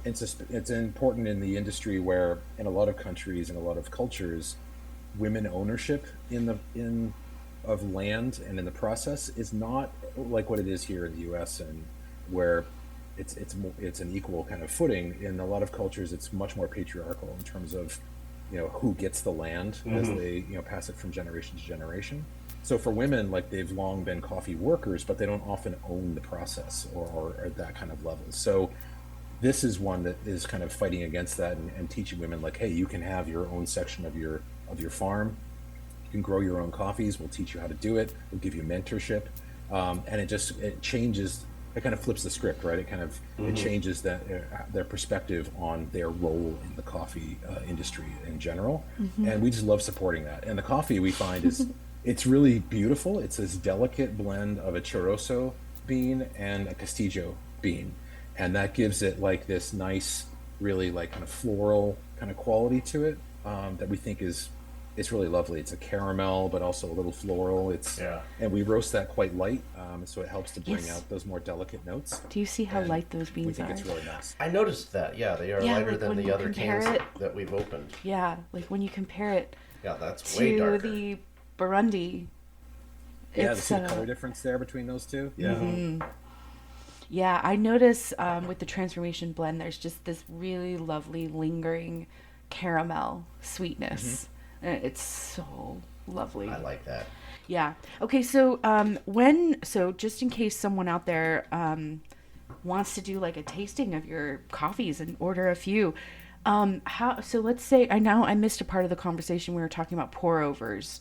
It's important in the industry where in a lot of countries and a lot of cultures, women ownership of land and in the process is not like what it is here in the U.S. and where it's an equal kind of footing. In a lot of cultures, it's much more patriarchal in terms of who gets the land as they pass it from generation to generation. So for women, like they've long been coffee workers, but they don't often own the process or at that kind of level. So this is one that is kind of fighting against that and teaching women like, hey, you can have your own section of your farm. You can grow your own coffees. We'll teach you how to do it. We'll give you mentorship. And it changes. It kind of flips the script, right? It kind of it changes their perspective on their role in the coffee industry in general. And we just love supporting that. And the coffee we find is it's really beautiful. It's this delicate blend of a choroso bean and a castillo bean, and that gives it like this nice, really like kind of floral kind of quality to it that we think is really lovely. It's a caramel, but also a little floral. And we roast that quite light, so it helps to bring out those more delicate notes. Do you see how light those beans we think are? It's really nice. I noticed that. Yeah, they are lighter like than when the you other compare cans it- that we've opened. Yeah, like when you compare it Yeah, that's way to darker. the Burundi. Yeah, it's, the color difference there between those two. Yeah. Yeah, I notice with the Transformation blend, there's just this really lovely lingering caramel sweetness. It's so lovely. I like that. Yeah. Okay, so just in case someone out there wants to do like a tasting of your coffees and order a few, so let's say I missed a part of the conversation. We were talking about pour overs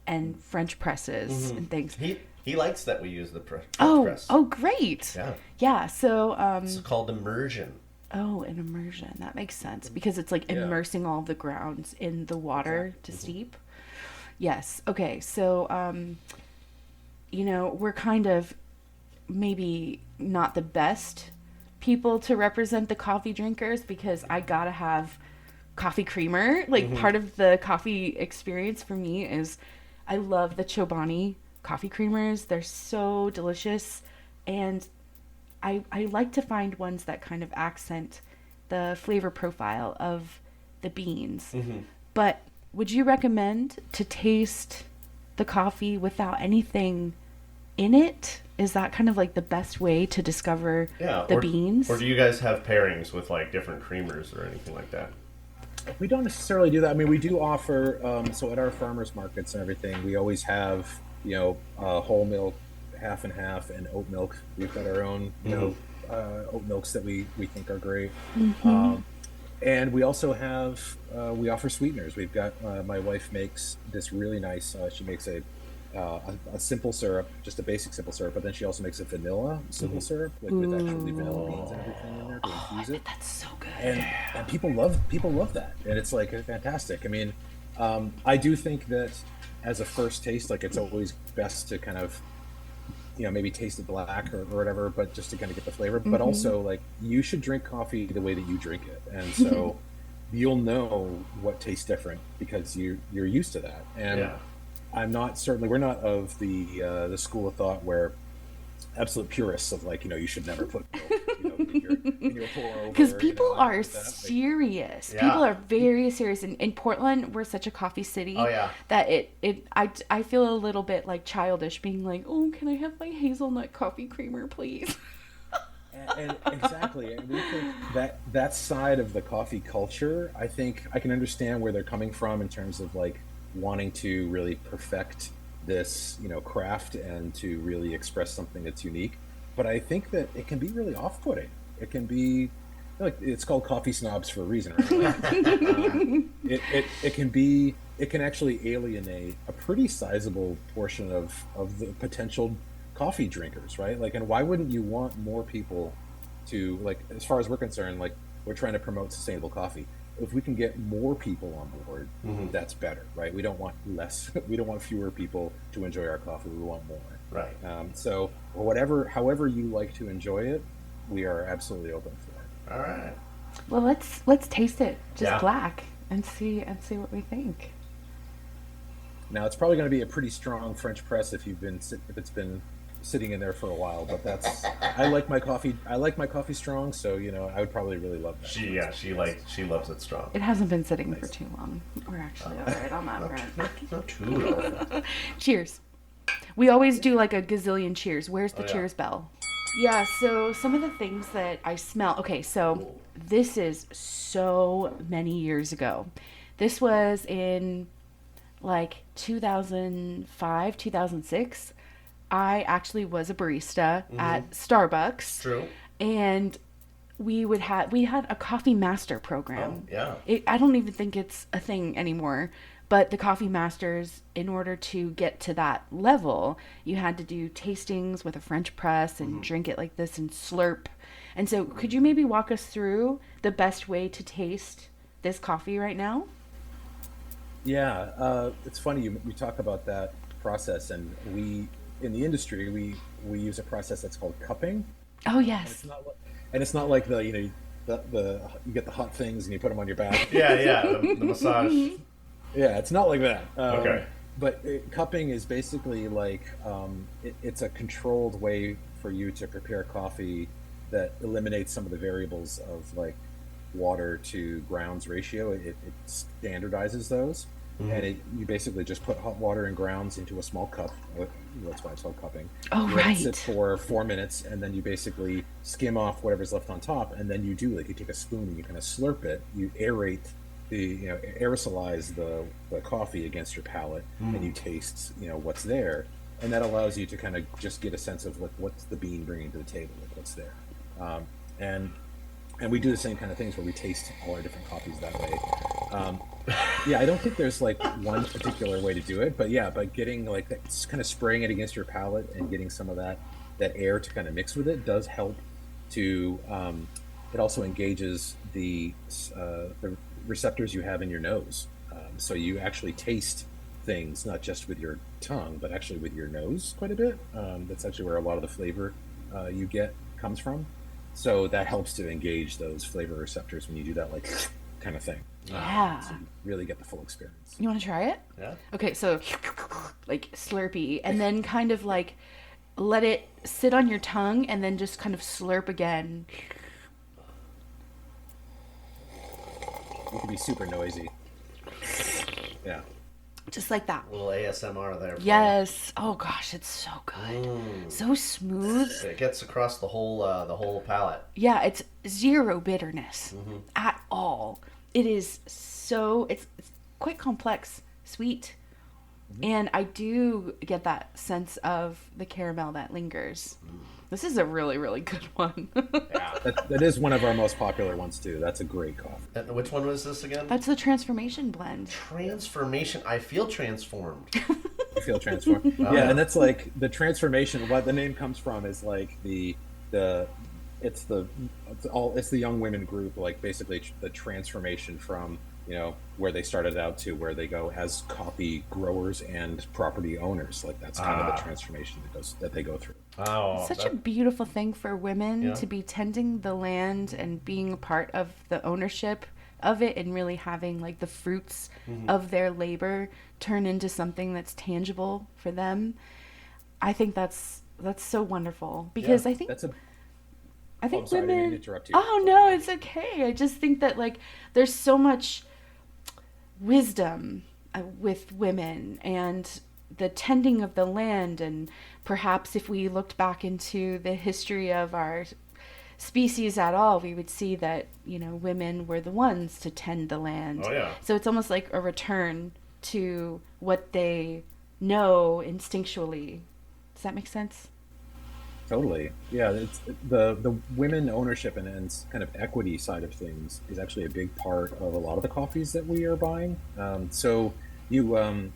and French presses and things. He likes that we use the press. Oh, great. Yeah. Yeah. So it's called immersion. Oh, an immersion. That makes sense because it's like immersing all the grounds in the water to steep. Yes. Okay. So, we're kind of maybe not the best people to represent the coffee drinkers because I gotta have coffee creamer. Like part of the coffee experience for me is I love the Chobani coffee creamers. They're so delicious, and I like to find ones that kind of accent the flavor profile of the beans. But would you recommend to taste the coffee without anything in it? Is that kind of like the best way to discover the beans? Or do you guys have pairings with like different creamers or anything like that? We don't necessarily do that. I mean, we do offer, so at our farmers markets and everything, we always have, whole milk, half and half, and oat milk. We've got our own, oat milks that we think are great. And we also have, we offer sweeteners. We've got, my wife makes this really nice, she makes a simple syrup, just a basic simple syrup, but then she also makes a vanilla simple syrup, like with actually vanilla beans and everything in there to infuse it. That's so good. And people love that, and it's like fantastic. I mean, I do think that as a first taste, like it's always best to kind of, maybe taste it black or whatever, but just to kind of get the flavor. But also, like, you should drink coffee the way that you drink it, and so you'll know what tastes different because you're used to that. And we're not of the school of thought where absolute purists of like, you should never put milk, in your pour over. Because people are serious. Like, people are very serious. In Portland, we're such a coffee city that I feel a little bit like childish being like, oh, can I have my hazelnut coffee creamer, please? and exactly. And we think that side of the coffee culture, I think I can understand where they're coming from in terms of like wanting to really perfect this, craft and to really express something that's unique. But I think that it can be really off-putting. It can be like, it's called coffee snobs for a reason, right? It can actually alienate a pretty sizable portion of the potential coffee drinkers, right? Like, and why wouldn't you want more people to, like, as far as we're concerned, like, we're trying to promote sustainable coffee. If we can get more people on board, that's better, right? We don't want we don't want fewer people to enjoy our coffee. We want more. Right. So however you like to enjoy it, we are absolutely open for it. All right. Well, let's taste it just black and see what we think. Now it's probably going to be a pretty strong French press if it's been sitting in there for a while, but I like my coffee strong, so I would probably really love that. She loves it strong. It hasn't been sitting for too long. We're actually all right on that front. Not too long. Cheers. We always do like a gazillion cheers. Where's the cheers bell? Yeah, so some of the things that I smell. Okay, so this is so many years ago. This was in like 2005, 2006. I actually was a barista at Starbucks. True. And we had a coffee master program. Oh, yeah. I don't even think it's a thing anymore. But the coffee masters, in order to get to that level, you had to do tastings with a French press and drink it like this and slurp. And so could you maybe walk us through the best way to taste this coffee right now? Yeah, it's funny you talk about that process, and in the industry, we use a process that's called cupping. Oh yes. And it's not like the you get the hot things and you put them on your back. the massage. Yeah, it's not like that. Okay. But cupping is basically like it's a controlled way for you to prepare coffee that eliminates some of the variables of like water to grounds ratio. It standardizes those. And you basically just put hot water and grounds into a small cup. That's why it's called cupping. Oh, you right. Let it sit for 4 minutes, and then you basically skim off whatever's left on top, and then you take a spoon and you kind of slurp it. You aerate aerosolize the coffee against your palate, and you taste what's there, and that allows you to kind of just get a sense of like what's the bean bringing to the table, like what's there. And we do the same kind of things where we taste all our different coffees that way. I don't think there's like one particular way to do it, but by getting like that, kind of spraying it against your palate and getting some of that air to kind of mix with it does help to. It also engages the receptors you have in your nose, so you actually taste things not just with your tongue, but actually with your nose quite a bit. That's actually where a lot of the flavor you get comes from. So that helps to engage those flavor receptors when you do that, like kind of thing. Yeah. So you really get the full experience. You want to try it? Yeah. Okay, so like Slurpee, and then kind of like let it sit on your tongue, and then just kind of slurp again. It can be super noisy. Yeah. Just like that. A little ASMR there. Yes. Oh gosh, it's so good. So smooth. It gets across the whole palate. Yeah, it's zero bitterness at all. It is so it's quite complex, sweet, and I do get that sense of the caramel that lingers. This is a really, really good one. Yeah. That is one of our most popular ones too. That's a great coffee. And which one was this again? That's the transformation blend. Transformation. I feel transformed. You feel transformed. Yeah, and that's like the transformation. What the name comes from is like it's the young women group, like basically the transformation from, you know, where they started out to where they go as coffee growers and property owners. Like that's kind of the transformation that they go through. Oh, Such a beautiful thing for women to be tending the land and being a part of the ownership of it, and really having like the fruits of their labor turn into something that's tangible for them. I think that's so wonderful, because I think sorry, I didn't mean to interrupt you. Oh no, it's okay. I just think that like there's so much wisdom with women and the tending of the land, and perhaps if we looked back into the history of our species at all, we would see that, you know, women were the ones to tend the land. Oh yeah. So it's almost like a return to what they know instinctually. Does that make sense? Totally. Yeah, it's the women ownership and kind of equity side of things is actually a big part of a lot of the coffees that we are buying. So you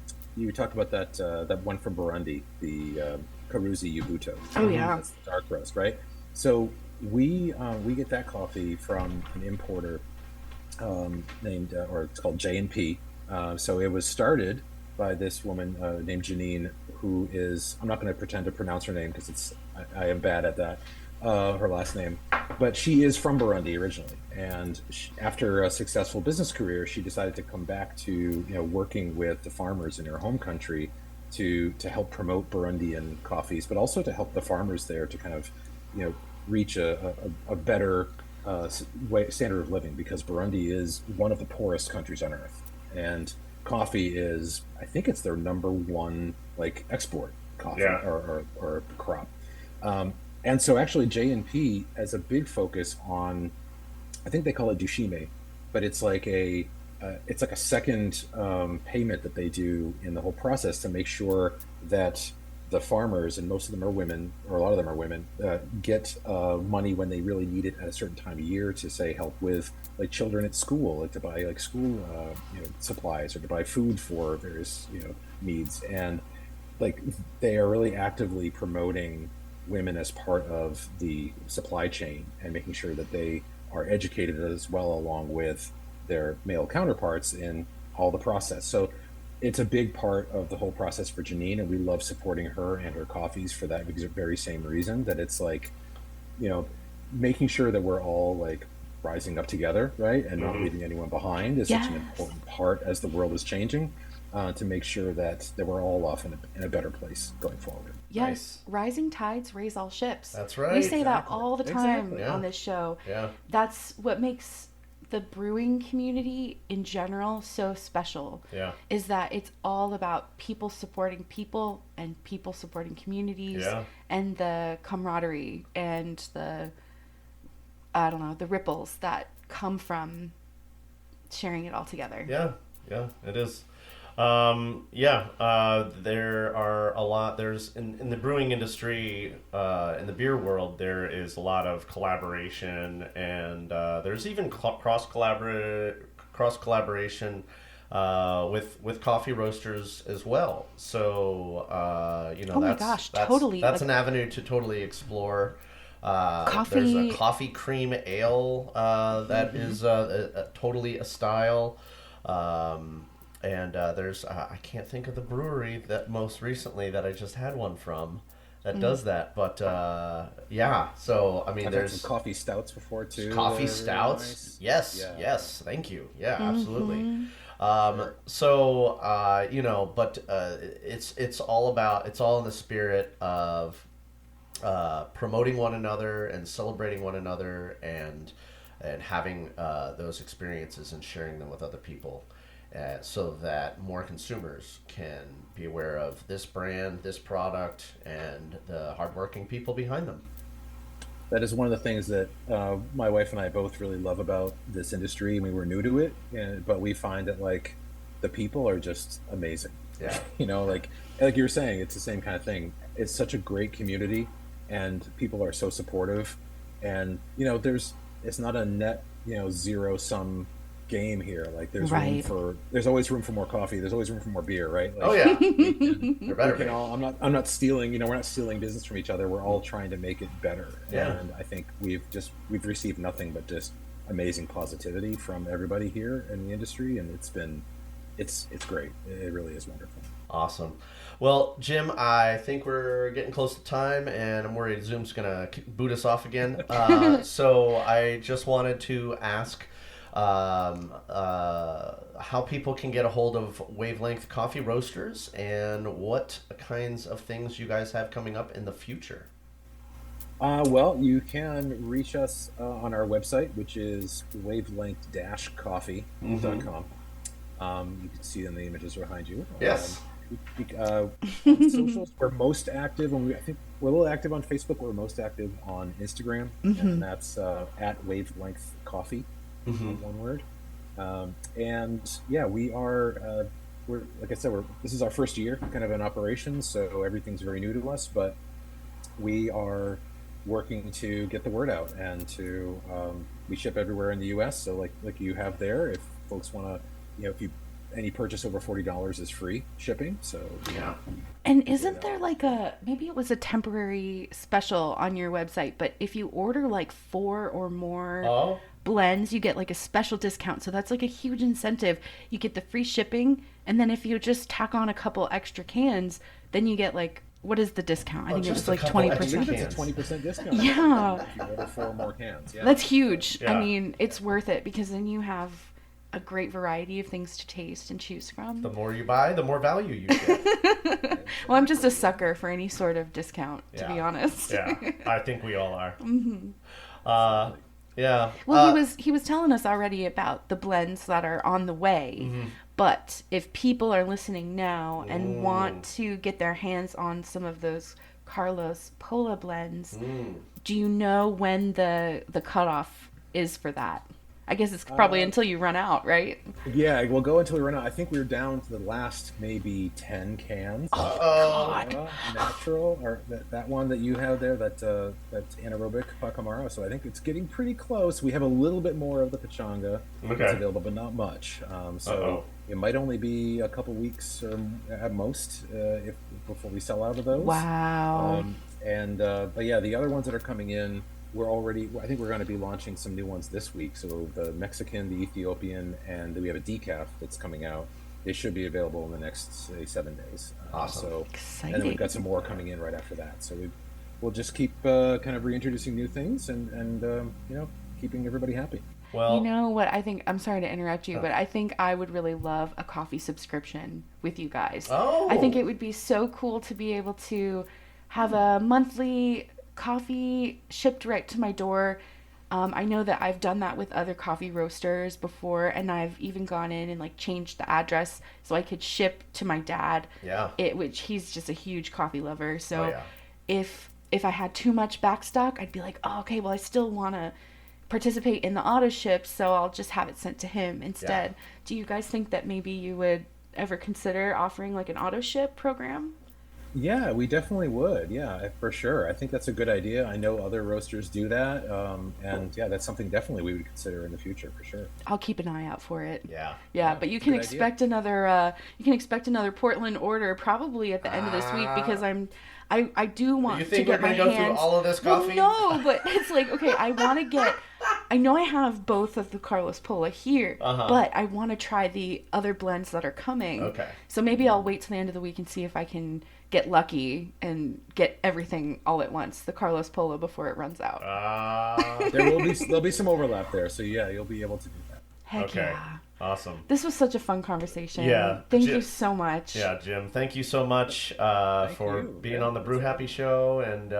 talked about that one from Burundi, the Karuzi Ubuto. Oh yeah. That's the dark roast, right? So we get that coffee from an importer named or it's called J&P. So it was started by this woman named Janine, who is, I'm not going to pretend to pronounce her name because I am bad at that, her last name, but she is from Burundi originally. And after a successful business career, she decided to come back to, working with the farmers in her home country to help promote Burundian coffees, but also to help the farmers there to kind of, reach a better standard of living, because Burundi is one of the poorest countries on earth. And coffee is, I think it's their number one export coffee or crop. And so actually J&P has a big focus on, I think they call it dushime, but it's like a second payment that they do in the whole process to make sure that the farmers, and most of them are women, or a lot of them are women, get money when they really need it at a certain time of year to, say, help with children at school, to buy school supplies, or to buy food for various needs. And they are really actively promoting women as part of the supply chain and making sure that they are educated as well, along with their male counterparts in all the process. So it's a big part of the whole process for Janine, and we love supporting her and her coffees for that very same reason, that it's making sure that we're all rising up together, right, and not leaving anyone behind is such an important part as the world is changing, to make sure that we're all off in a better place going forward. Yes, Nice. Rising tides raise all ships. That's right. We say that all the time Exactly. on this show. Yeah. That's what makes the brewing community in general so special. Yeah. Is that it's all about people supporting people and people supporting communities, and the camaraderie and the ripples that come from sharing it all together. Yeah, it is. There are a lot. There's in the brewing industry, in the beer world, there is a lot of collaboration, and there's even cross collaboration with coffee roasters as well. So totally. That's an avenue to totally explore. Coffee. There's a coffee cream ale that is totally a style. And there's I can't think of the brewery that most recently that I just had one from. that does that. But yeah, so I mean, I've there's had some coffee stouts before too. coffee that are really stouts. nice. Yes, Yeah. yes, thank you. Yeah, absolutely. So you know, but it's all in the spirit of promoting one another and celebrating one another and having those experiences and sharing them with other people, so that more consumers can be aware of this brand, this product, and the hardworking people behind them. That is one of the things that my wife and I both really love about this industry. I mean, we're new to it, but we find that like the people are just amazing. Yeah. You know, like you were saying, it's the same kind of thing. It's such a great community, and people are so supportive. And you know, it's not a net, you know, zero sum game here. Like there's always room for more coffee. There's always room for more beer, right? Like, Oh yeah, there better be. I'm not stealing. You know, we're not stealing business from each other. We're all trying to make it better. Yeah. And I think we've received nothing but just amazing positivity from everybody here in the industry, and it's great. It really is wonderful. Awesome. Well, Jim, I think we're getting close to time, and I'm worried Zoom's gonna boot us off again. So I just wanted to ask how people can get a hold of Wavelength Coffee Roasters and what kinds of things you guys have coming up in the future. Well, you can reach us on our website, which is wavelength-coffee.com. You can see in the images behind you. Yes. On socials, we're most active, and I think we're a little active on Facebook. We're most active on Instagram, and that's at Wavelength Coffee, one word. And yeah, we are. We're like I said, this is our first year, kind of in operation, so everything's very new to us. But we are working to get the word out, and to we ship everywhere in the U.S. So like you have there, if folks want to, you know, any purchase over $40 is free shipping. So yeah. And isn't there like maybe it was a temporary special on your website, but if you order like 4 or more blends, you get like a special discount. So that's like a huge incentive. You get the free shipping, and then if you just tack on a couple extra cans, then you get like, what is the discount? I think it was like 20%. I believe it's a 20% discount. Yeah. If you order 4 more cans. Yeah. That's huge. Yeah. I mean, it's worth it because then you have a great variety of things to taste and choose from. The more you buy, the more value you get. Well, I'm just a sucker for any sort of discount, to be honest. Yeah, I think we all are. Yeah. Well, he was telling us already about the blends that are on the way. But if people are listening now and want to get their hands on some of those Carlos Pola blends, do you know when the cutoff is for that? I guess it's probably until you run out, right? Yeah, we'll go until we run out. I think we're down to the last maybe 10 cans. God. Natural, or that one that you have there, that's anaerobic Pacamaro. So I think it's getting pretty close. We have a little bit more of the Pachanga that's available, but not much. So it might only be a couple weeks or at most before we sell out of those. Wow. But yeah, the other ones that are coming in, I think we're going to be launching some new ones this week. So the Mexican, the Ethiopian, and we have a decaf that's coming out. They should be available in the next, say, 7 days. Awesome. Exciting. And then we've got some more coming in right after that. So we'll just keep kind of reintroducing new things and you know, keeping everybody happy. Well, you know what I think? I'm sorry to interrupt you, but I think I would really love a coffee subscription with you guys. I think it would be so cool to be able to have a monthly coffee shipped right to my door. I know that I've done that with other coffee roasters before, and I've even gone in and like changed the address so I could ship to my dad. Yeah. Which he's just a huge coffee lover. So if I had too much backstock, I'd be like, oh, okay, well I still want to participate in the auto ship, so I'll just have it sent to him instead. Do you guys think that maybe you would ever consider offering like an auto ship program? Yeah, we definitely would. Yeah, for sure. I think that's a good idea. I know other roasters do that, and yeah, that's something definitely we would consider in the future for sure. I'll keep an eye out for it. Yeah, but you can expect another Portland order probably at the end of this week, because I do want to get my hands. You think we're going to go through all of this coffee? Well, no, but it's like, okay, I want to get I know I have both of the Carlos Pola here, but I want to try the other blends that are coming. Okay. So maybe I'll wait till the end of the week and see if I can get lucky and get everything all at once, the Carlos Pola, before it runs out. There'll be some overlap there, so yeah, you'll be able to do that. Heck yeah. Awesome. This was such a fun conversation. Yeah. Thank you so much. Yeah, Jim. Thank you so much for being on the Brew Happy show. And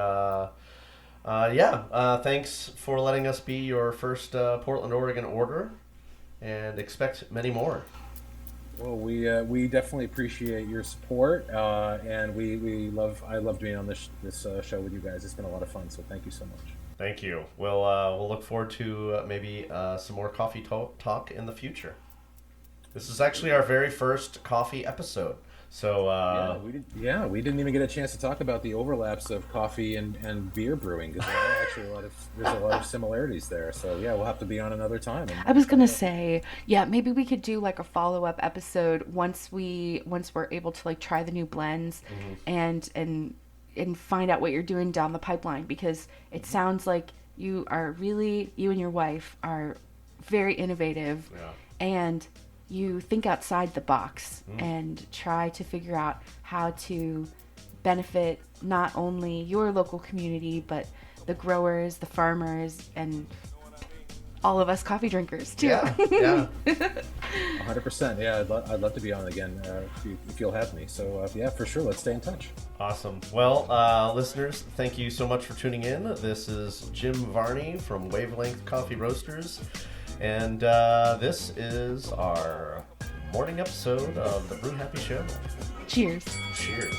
thanks for letting us be your first Portland, Oregon order. And expect many more. Well, we definitely appreciate your support, and I love being on this show with you guys. It's been a lot of fun, so thank you so much. Thank you. We'll look forward to maybe some more coffee talk in the future. This is actually our very first coffee episode. So we didn't even get a chance to talk about the overlaps of coffee and beer brewing, because there's a lot of similarities there. So yeah, we'll have to be on another time. I was gonna say, maybe we could do like a follow-up episode once we're able to like try the new blends and find out what you're doing down the pipeline, because it sounds like you and your wife are very innovative and you think outside the box and try to figure out how to benefit not only your local community, but the growers, the farmers, and all of us coffee drinkers too. Yeah. 100%. Yeah, I'd love to be on again if you'll have me. So for sure, let's stay in touch. Awesome. Well, listeners, thank you so much for tuning in. This is Jim Varney from Wavelength Coffee Roasters. And this is our morning episode of the Brew Happy Show. Cheers. Cheers.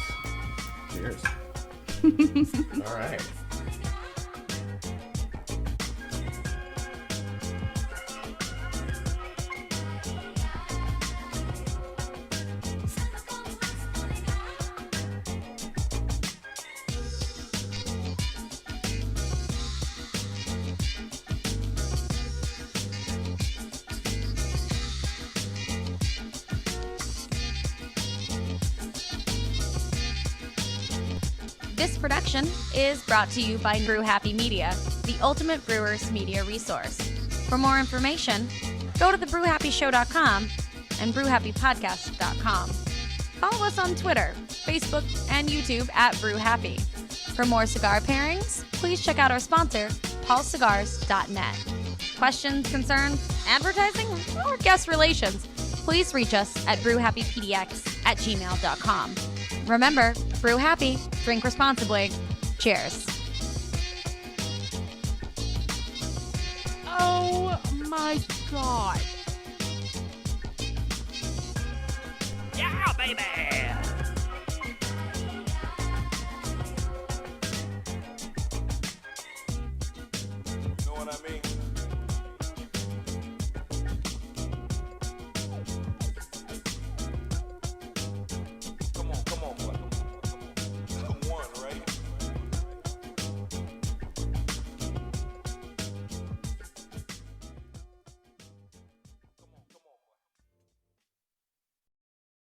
Cheers. All right. This production is brought to you by Brew Happy Media, the ultimate brewers media resource. For more information, go to thebrewhappyshow.com and brewhappypodcast.com. Follow us on Twitter, Facebook, and YouTube at Brew Happy. For more cigar pairings, please check out our sponsor, paulcigars.net. Questions, concerns, advertising, or guest relations, please reach us at brewhappypdx@gmail.com. Remember, brew happy, drink responsibly. Cheers. Oh my God. Yeah, baby. You know what I mean?